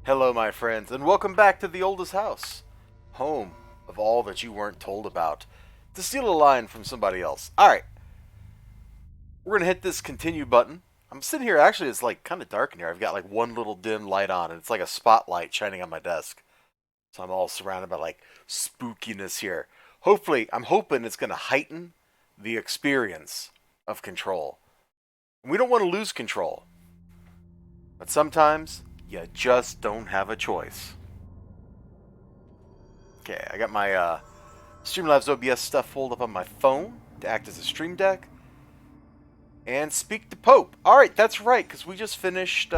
Hello, my friends, and welcome back to the oldest house, home of all that you weren't told about. To steal a line from somebody else. Alright, we're going to hit this continue button. I'm sitting here, actually, it's like kind of dark in here. I've got like one little dim light on, and it's like a spotlight shining on my desk. So I'm all surrounded by like spookiness here. Hopefully, I'm hoping it's going to heighten the experience of control. We don't want to lose control. But sometimes, you just don't have a choice. Okay, I got my Streamlabs OBS stuff pulled up on my phone to act as a stream deck. And speak to Pope. Alright, that's right, because we just finished,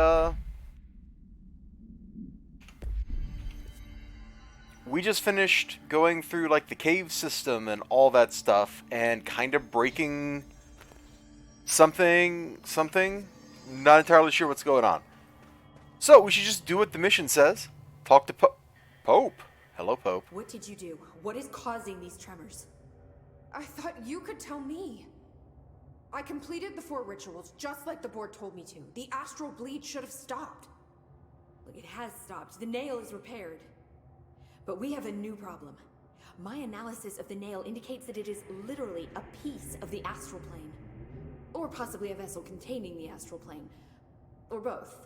going through, like, the cave system and all that stuff, and kind of breaking something. Not entirely sure what's going on. So, we should just do what the mission says. Talk to Pope. Hello, Pope. What did you do? What is causing these tremors? I thought you could tell me. I completed the 4 rituals just like the board told me to. The astral bleed should have stopped. Look, it has stopped. The nail is repaired. But we have a new problem. My analysis of the nail indicates that it is literally a piece of the astral plane. Or possibly a vessel containing the astral plane. Or both.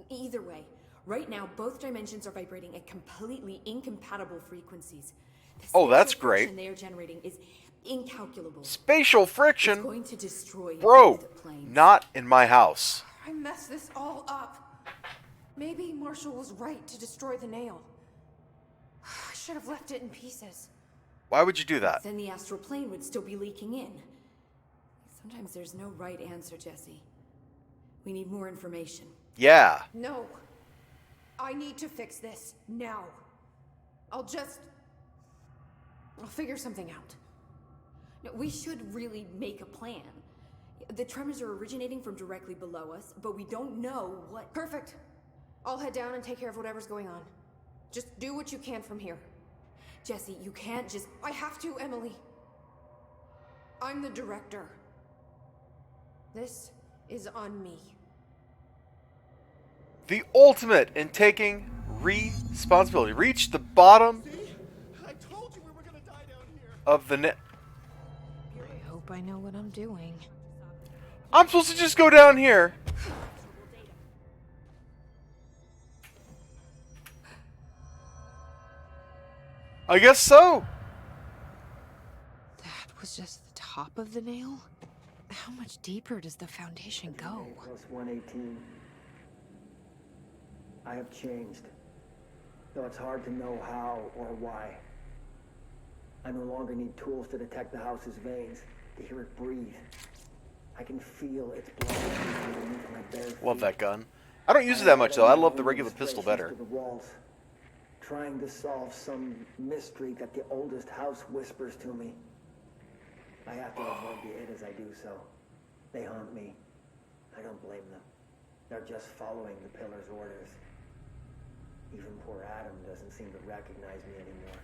Either way, right now both dimensions are vibrating at completely incompatible frequencies. Oh, that's great. They are generating is incalculable. Spatial friction? It's going to destroy Bro, both planes. not in my house. I messed this all up. Maybe Marshall was right to destroy the nail. I should have left it in pieces. Why would you do that? Then the astral plane would still be leaking in. Sometimes there's no right answer, Jesse. We need more information. Yeah. No. I need to fix this now. I'll figure something out. No, we should really make a plan. The tremors are originating from directly below us, but we don't know what... Perfect. I'll head down and take care of whatever's going on. Just do what you can from here. Jesse, you can't just... I have to, Emily. I'm the director. This is on me. The ultimate in taking responsibility. Reach the bottom I told you we were gonna die down here. of the net. I hope I know what I'm doing. I'm supposed to just go down here. I guess so. That was just the top of the nail? How much deeper does the foundation go? Plus 118. I have changed, though it's hard to know how or why. I no longer need tools to detect the house's veins, to hear it breathe. I can feel its blood beneath my bare feet. Love that gun. I don't use it that much though. I love the regular pistol better. To the walls, trying to solve some mystery that the oldest house whispers to me. I have to avoid the it as I do so. They haunt me. I don't blame them. They're just following the pillar's orders. Even poor Adam doesn't seem to recognize me anymore.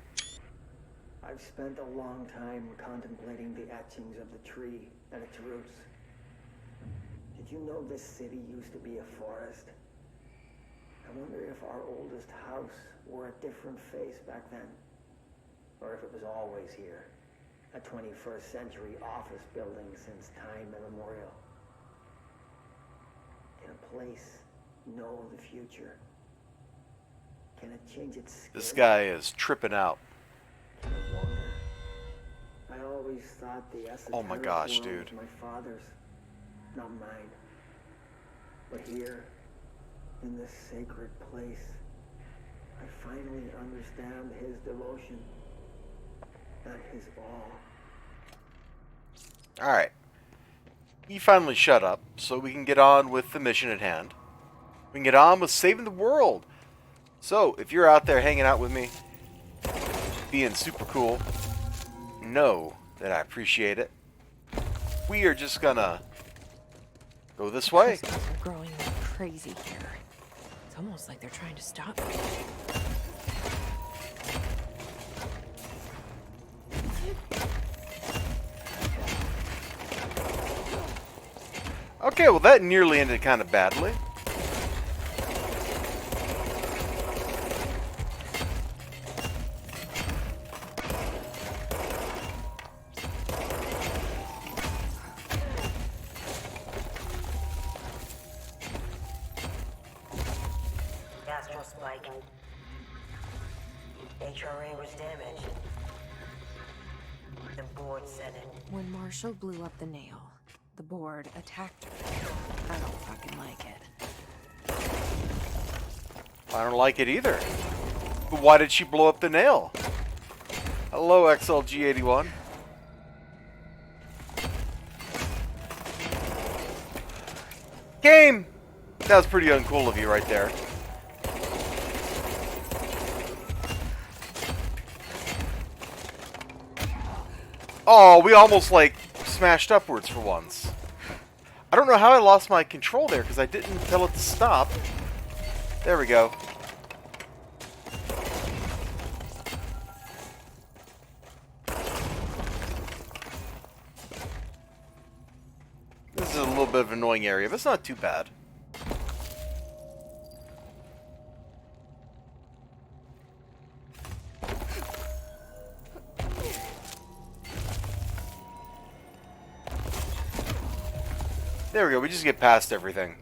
I've spent a long time contemplating the etchings of the tree and its roots. Did you know this city used to be a forest? I wonder if our oldest house wore a different face back then. Or if it was always here. A 21st century office building since time immemorial. Can a place know the future? Can it change its skin? This guy is tripping out. Can it wander? I always thought the esoteric Oh my gosh, world dude. was my father's, not mine. But here, in this sacred place, I finally understand his devotion and his awe. Alright. You finally shut up, so we can get on with the mission at hand. We can get on with saving the world. So, if you're out there hanging out with me, being super cool, know that I appreciate it. We are just gonna go this way. Crystals are growing like crazy here. It's almost like they're trying to stop me. Okay, well that nearly ended kind of badly. like HRA was damaged. The board said it. When Marshall blew up the nail, the board attacked her. I don't fucking like it. I don't like it either. But why did she blow up the nail? Hello, XLG81. Game! That was pretty uncool of you right there. Oh, we almost, like, smashed upwards for once. I don't know how I lost my control there, because I didn't tell it to stop. There we go. This is a little bit of an annoying area, but it's not too bad. There we go, we just get past everything.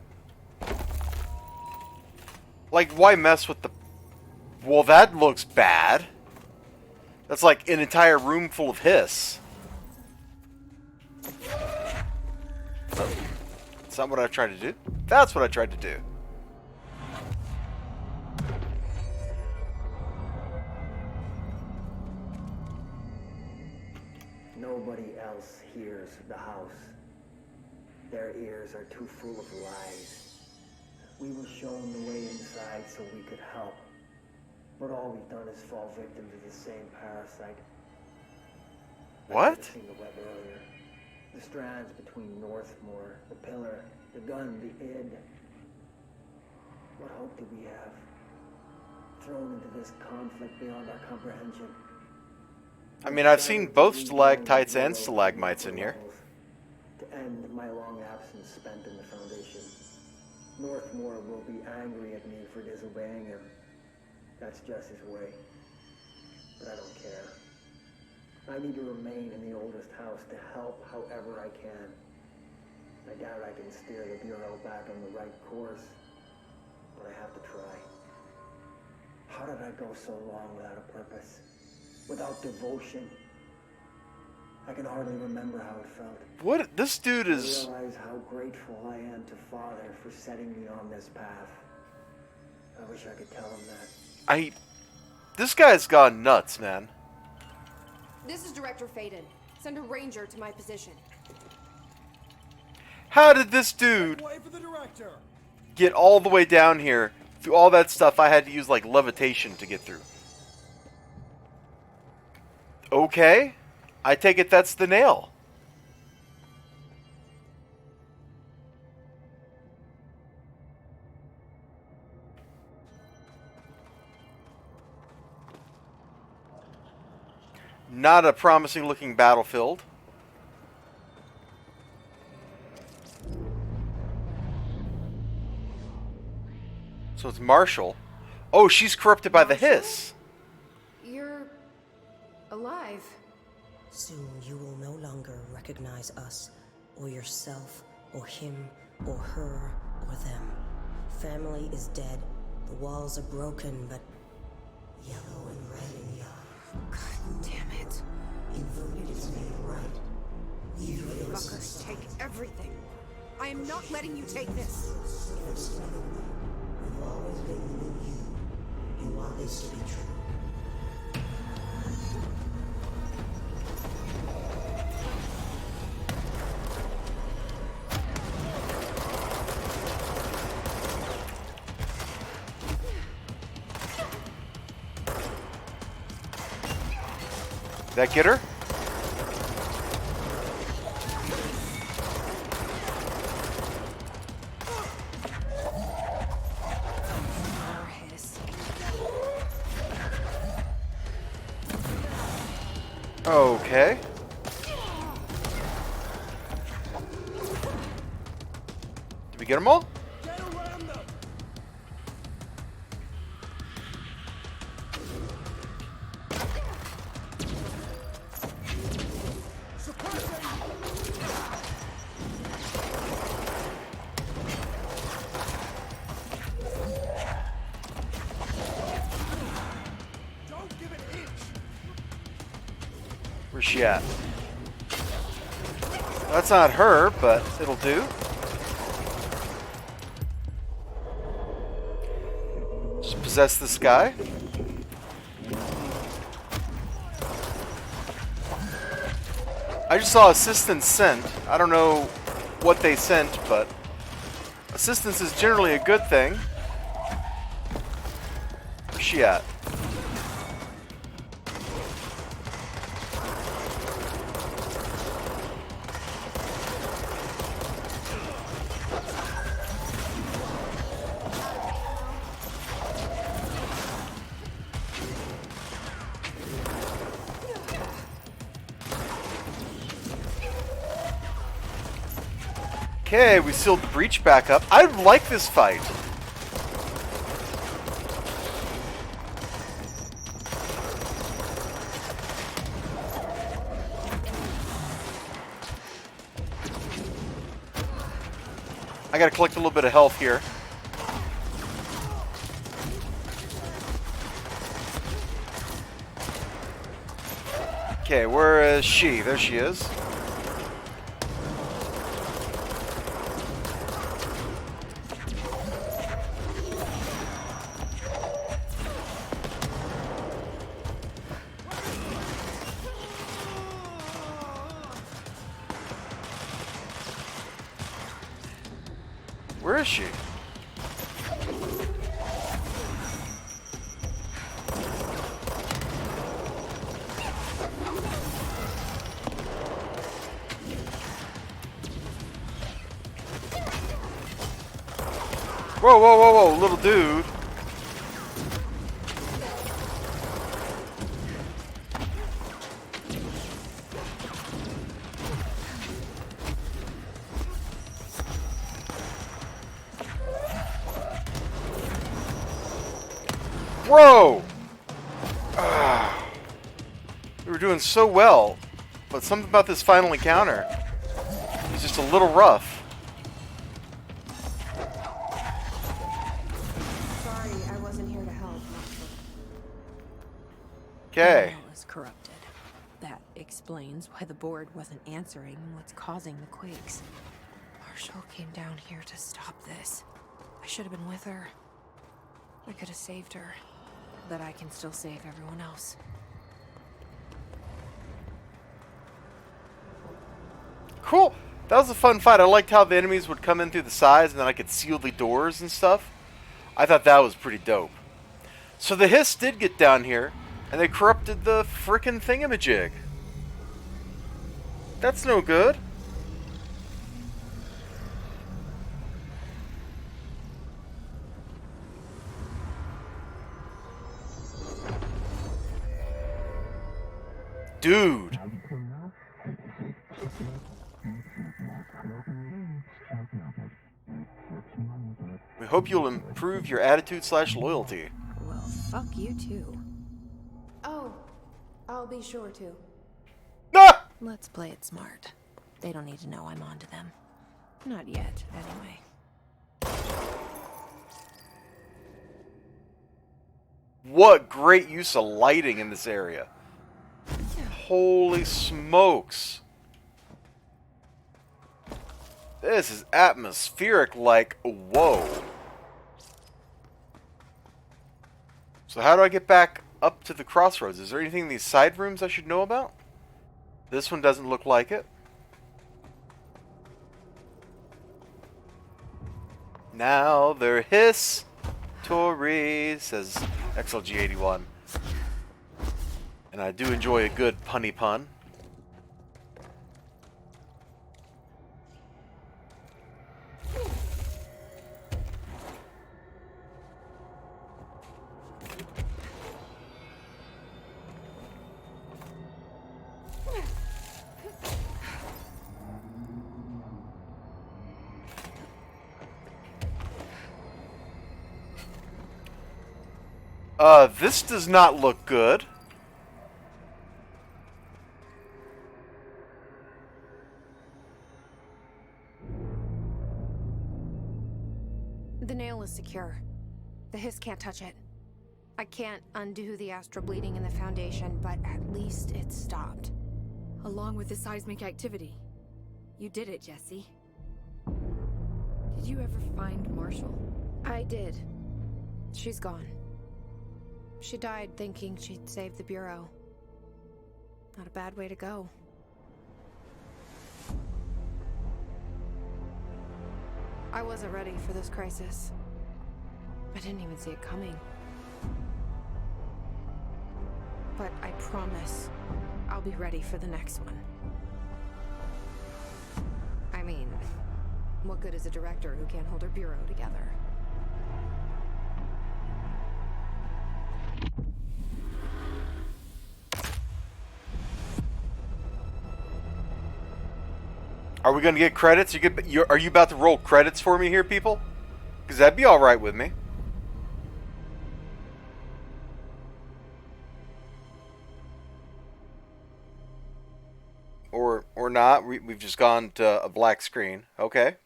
Like, why mess with the... Well, that looks bad. That's like an entire room full of hiss. That's not what I tried to do. That's what I tried to do. Nobody else hears the house. Their ears are too full of lies. We were shown the way inside so we could help. But all we've done is fall victim to the same parasite. What? I seen the web earlier. The strands between Northmore, the pillar, the gun, the id. What hope do we have? Thrown into this conflict beyond our comprehension. I mean, I've seen both stalactites and stalagmites in here. To end my long absence spent in the Foundation. Northmore will be angry at me for disobeying him. That's just his way. But I don't care. I need to remain in the oldest house to help however I can. I doubt I can steer the Bureau back on the right course, but I have to try. How did I go so long without a purpose? Without devotion? I can hardly remember how it felt. What? This dude is... I realize how grateful I am to Father for setting me on this path. I wish I could tell him that. This guy's gone nuts, man. This is Director Faden. Send a ranger to my position. How did this dude Wait for the director. get all the way down here through all that stuff I had to use, like, levitation to get through? Okay. I take it that's the nail. Not a promising looking battlefield. So it's Marshall. Oh, she's corrupted by the hiss. You're alive. Soon you will no longer recognize us, or yourself, or him, or her, or them. Family is dead. The walls are broken, but yellow and red and young. God damn it. Inverted is made right. You fuckers take everything. I am not letting you take this. We've always been the you. You want this to be true. That get her? More hiss. Okay. Did we get them all? Get around them. she at? That's not her, but it'll do. Just possess this guy. I just saw assistance sent. I don't know what they sent, but assistance is generally a good thing. Where's she at? Okay, we sealed the breach back up. I like this fight. I gotta collect a little bit of health here. Okay, where is she? There she is. Where is she? Whoa, whoa, whoa, whoa, little dude. Whoa! We were doing so well, but something about this final encounter is just a little rough. Sorry, I wasn't here to help. Okay. The nail is corrupted. That explains why the board wasn't answering what's causing the quakes. Marshall came down here to stop this. I should have been with her. I could have saved her. But I can still save everyone else. Cool. That was a fun fight. I liked how the enemies would come in through the sides and then I could seal the doors and stuff. I thought that was pretty dope. So the Hiss did get down here and they corrupted the frickin' thingamajig. That's no good. Dude. We hope you'll improve your attitude/loyalty. Well, fuck you too. Oh, I'll be sure to. Ah! Let's play it smart. They don't need to know I'm onto them. Not yet, anyway. What great use of lighting in this area. Holy smokes. This is atmospheric like whoa. So how do I get back up to the crossroads? Is there anything in these side rooms I should know about? This one doesn't look like it. Now they're history, says XLG81. And I do enjoy a good punny pun. This does not look good. The nail is secure. The Hiss can't touch it. I can't undo the astral bleeding in the Foundation, but at least it's stopped. along with the seismic activity. You did it, Jesse. Did you ever find Marshall? I did. She's gone. She died thinking she'd save the Bureau. Not a bad way to go. I wasn't ready for this crisis. I didn't even see it coming. But I promise I'll be ready for the next one. I mean, what good is a director who can't hold her bureau together? Are we going to get credits? Are you about to roll credits for me here, people? Because that'd be all right with me. Or not. We've just gone to a black screen. Okay.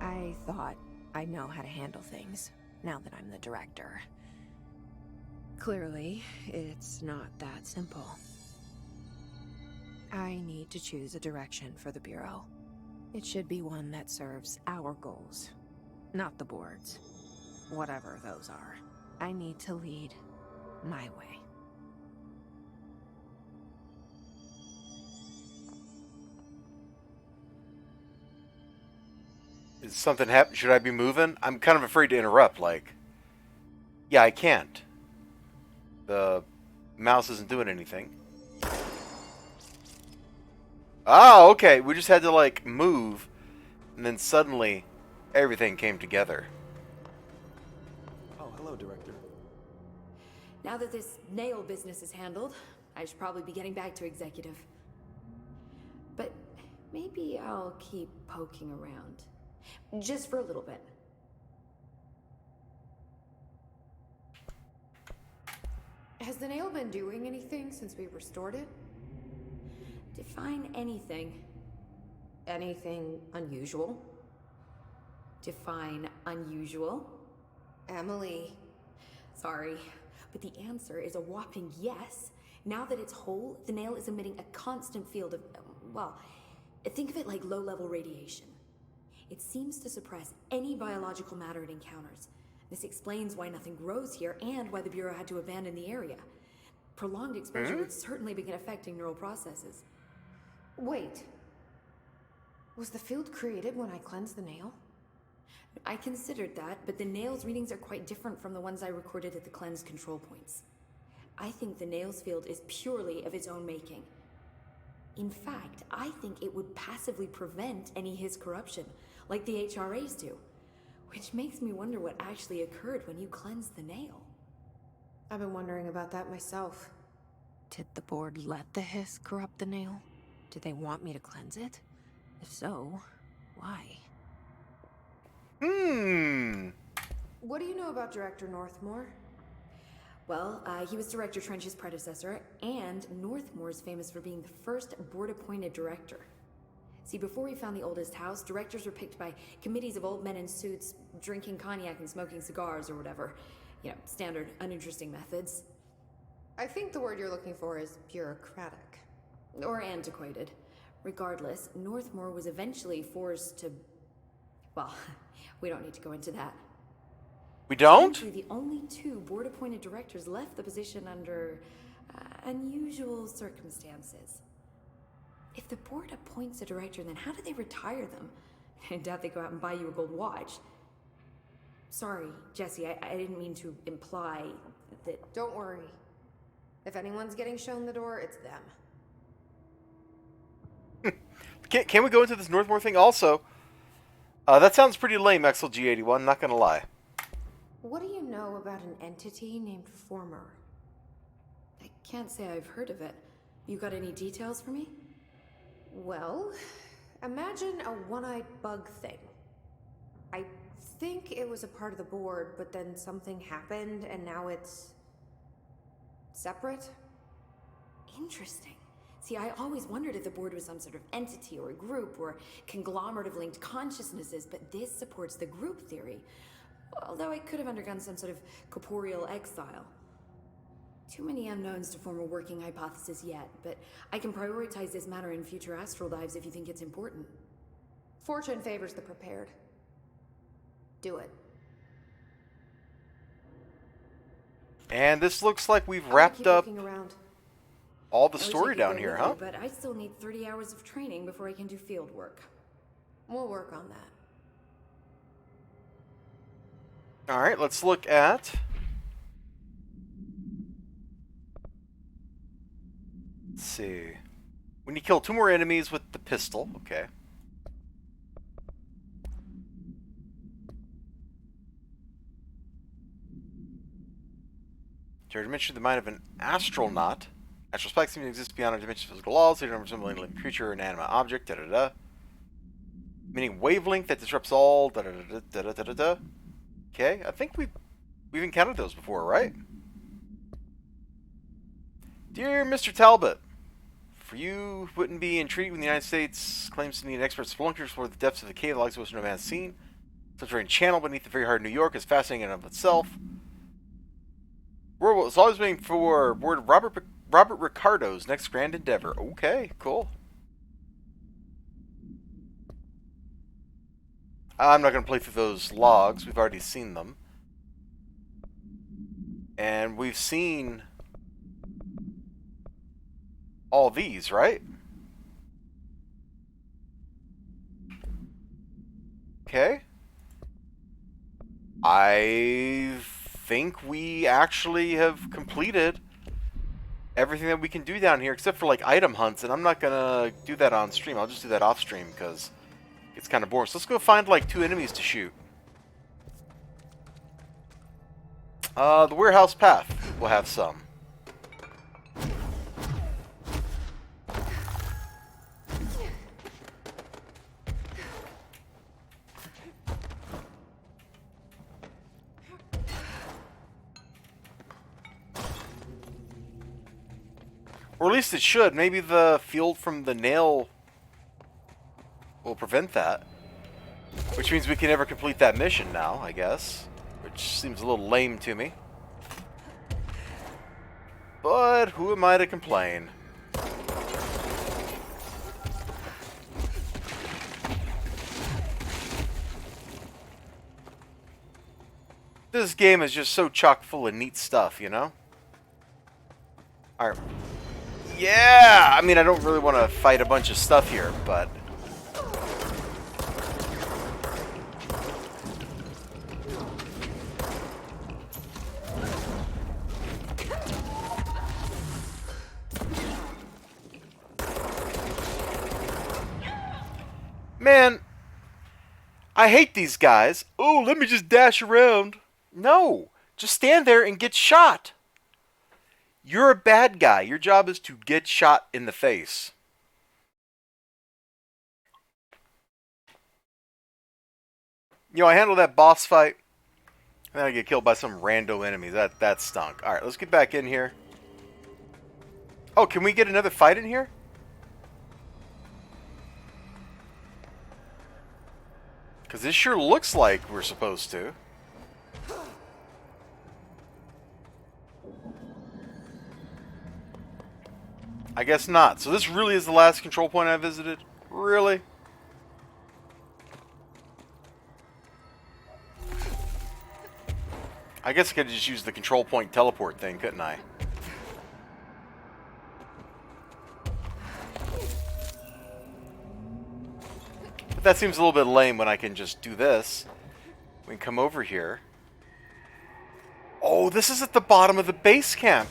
I thought I know how to handle things, now that I'm the director. Clearly, it's not that simple. I need to choose a direction for the Bureau. It should be one that serves our goals, not the board's. Whatever those are. I need to lead my way. Is something happen? Should I be moving? I'm kind of afraid to interrupt. Like, yeah, I can't. The mouse isn't doing anything. Oh, okay. We just had to, like, move, and then suddenly everything came together. Oh, hello, Director. Now that this nail business is handled, I should probably be getting back to executive. But maybe I'll keep poking around. Just for a little bit. Has the nail been doing anything since we restored it? Define anything. Anything unusual? Define unusual. Emily. Sorry, but the answer is a whopping yes. Now that it's whole, the nail is emitting a constant field of, well, think of it like low-level radiation. It seems to suppress any biological matter it encounters. This explains why nothing grows here and why the Bureau had to abandon the area. Prolonged exposure would certainly begin affecting neural processes. Wait. Was the field created when I cleansed the nail? I considered that, but the nail's readings are quite different from the ones I recorded at the cleanse control points. I think the nail's field is purely of its own making. In fact, I think it would passively prevent any His corruption, like the HRAs do. Which makes me wonder what actually occurred when you cleansed the nail. I've been wondering about that myself. Did the board let the hiss corrupt the nail? Did they want me to cleanse it? If so, why? What do you know about Director Northmore? Well, he was Director Trench's predecessor, and Northmore is famous for being the first board-appointed director. See, before we found the oldest house, directors were picked by committees of old men in suits, drinking cognac and smoking cigars or whatever. You know, standard, uninteresting methods. I think the word you're looking for is bureaucratic. Or antiquated. Regardless, Northmore was eventually forced to... Well, we don't need to go into that. We don't? Eventually, the only two board-appointed directors left the position under unusual circumstances. If the board appoints a director, then how do they retire them? I doubt they go out and buy you a gold watch. Sorry, Jesse, I didn't mean to imply that... Don't worry. If anyone's getting shown the door, it's them. Can we go into this Northmore thing also? That sounds pretty lame, XLG81, not gonna lie. What do you know about an entity named Former? I can't say I've heard of it. You got any details for me? Well, imagine a one-eyed bug thing. I think it was a part of the board, but then something happened and now it's... separate? Interesting. See, I always wondered if the board was some sort of entity or a group or conglomerate of linked consciousnesses, but this supports the group theory. Although it could have undergone some sort of corporeal exile. Too many unknowns to form a working hypothesis yet, but I can prioritize this matter in future astral dives if you think it's important. Fortune favors the prepared. Do it. And this looks like we've I'll wrapped keep up looking around. all the I wish I story could down go here, with huh? you, but I still need 30 hours of training before I can do field work. We'll work on that. Alright, let's look at... Let's see. When you kill 2 more enemies with the pistol, okay. Your dimension, the mind of an astronaut. Astral spikes seem to exist beyond our dimension's physical laws, so you don't resemble any living creature or inanimate object, da-da-da. Meaning wavelength that disrupts all, da-da-da-da-da-da-da-da. Okay, I think we've encountered those before, right? Dear Mr. Talbot, for you who wouldn't be intrigued when the United States claims to need an expert spelunker to explore the depths of the cave the likes of which no man has seen, subterranean channel beneath the very heart of New York is fascinating in and of itself. We're always waiting for word Robert Ricardo's next grand endeavor. Okay, cool. I'm not going to play through those logs. We've already seen them. And we've seen all these, right? Okay. I think we actually have completed everything that we can do down here, except for like item hunts, and I'm not gonna do that on stream. I'll just do that off stream because it's kind of boring. So let's go find like 2 enemies to shoot. The warehouse path will have some. Or at least it should. Maybe the field from the nail will prevent that. Which means we can never complete that mission now, I guess. Which seems a little lame to me. But who am I to complain? This game is just so chock full of neat stuff, you know? Alright. Yeah! I mean, I don't really want to fight a bunch of stuff here, but... Man, I hate these guys. Oh, let me just dash around. No, just stand there and get shot. You're a bad guy. Your job is to get shot in the face. You know, I handled that boss fight, and then I get killed by some rando enemy. That stunk. Alright, let's get back in here. Oh, can we get another fight in here? Because this sure looks like we're supposed to. I guess not. So this really is the last control point I visited? Really? I guess I could just use the control point teleport thing, couldn't I? But that seems a little bit lame when I can just do this. We can come over here. Oh, this is at the bottom of the base camp.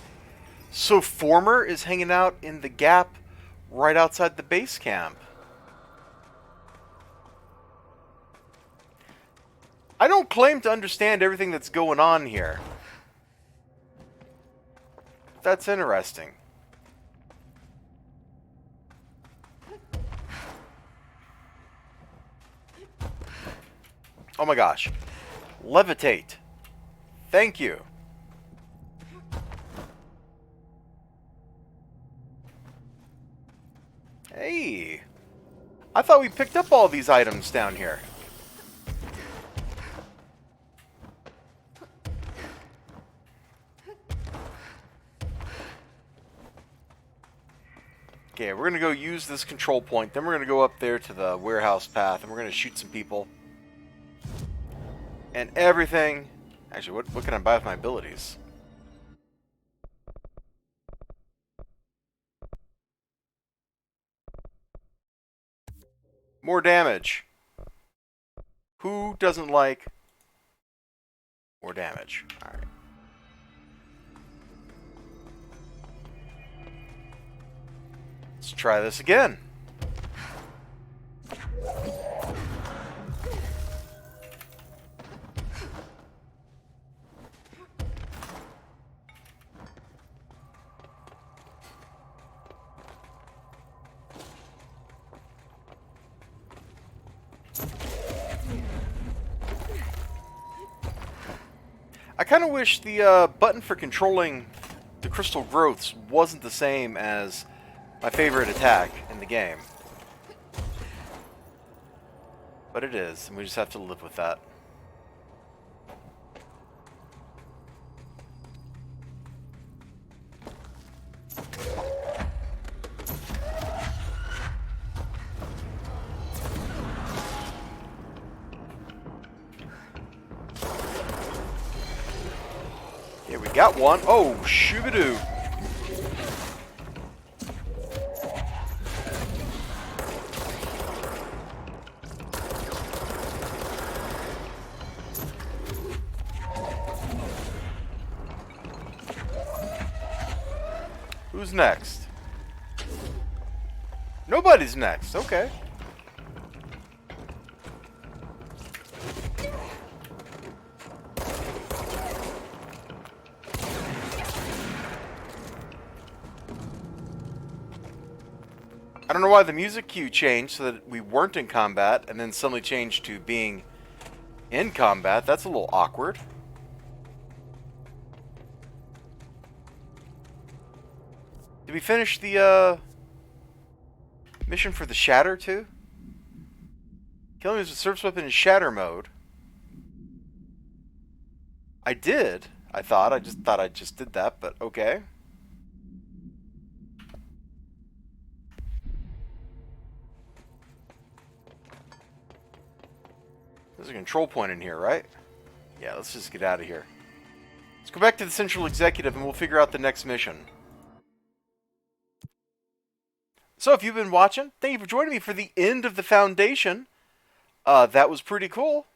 So Former is hanging out in the gap right outside the base camp. I don't claim to understand everything that's going on here. That's interesting. Oh my gosh. Levitate. Thank you. Hey. I thought we picked up all these items down here. Okay, we're gonna go use this control point. Then we're gonna go up there to the warehouse path, and we're gonna shoot some people. And everything... Actually, what can I buy with my abilities? More damage. Who doesn't like more damage? Alright. Let's try this again. I kind of wish the button for controlling the crystal growths wasn't the same as my favorite attack in the game. But it is, and we just have to live with that. Yeah, we got one. Oh, shoo-ba-doo. Who's next? Nobody's next. Okay. I don't know why the music cue changed so that we weren't in combat and then suddenly changed to being in combat. That's a little awkward. Did we finish the mission for the Shatter too? Killing with a service weapon in Shatter mode. I did. I thought I just did that, but okay. There's a control point in here, right? Yeah, let's just get out of here. Let's go back to the Central Executive and we'll figure out the next mission. So if you've been watching, thank you for joining me for the end of the Foundation. That was pretty cool.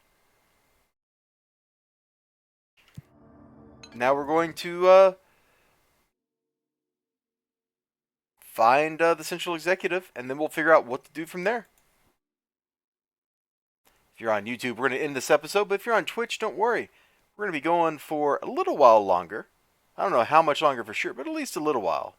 Now we're going to find the Central Executive, and then we'll figure out what to do from there. If you're on YouTube, we're going to end this episode, but if you're on Twitch, don't worry. We're going to be going for a little while longer. I don't know how much longer for sure, but at least a little while.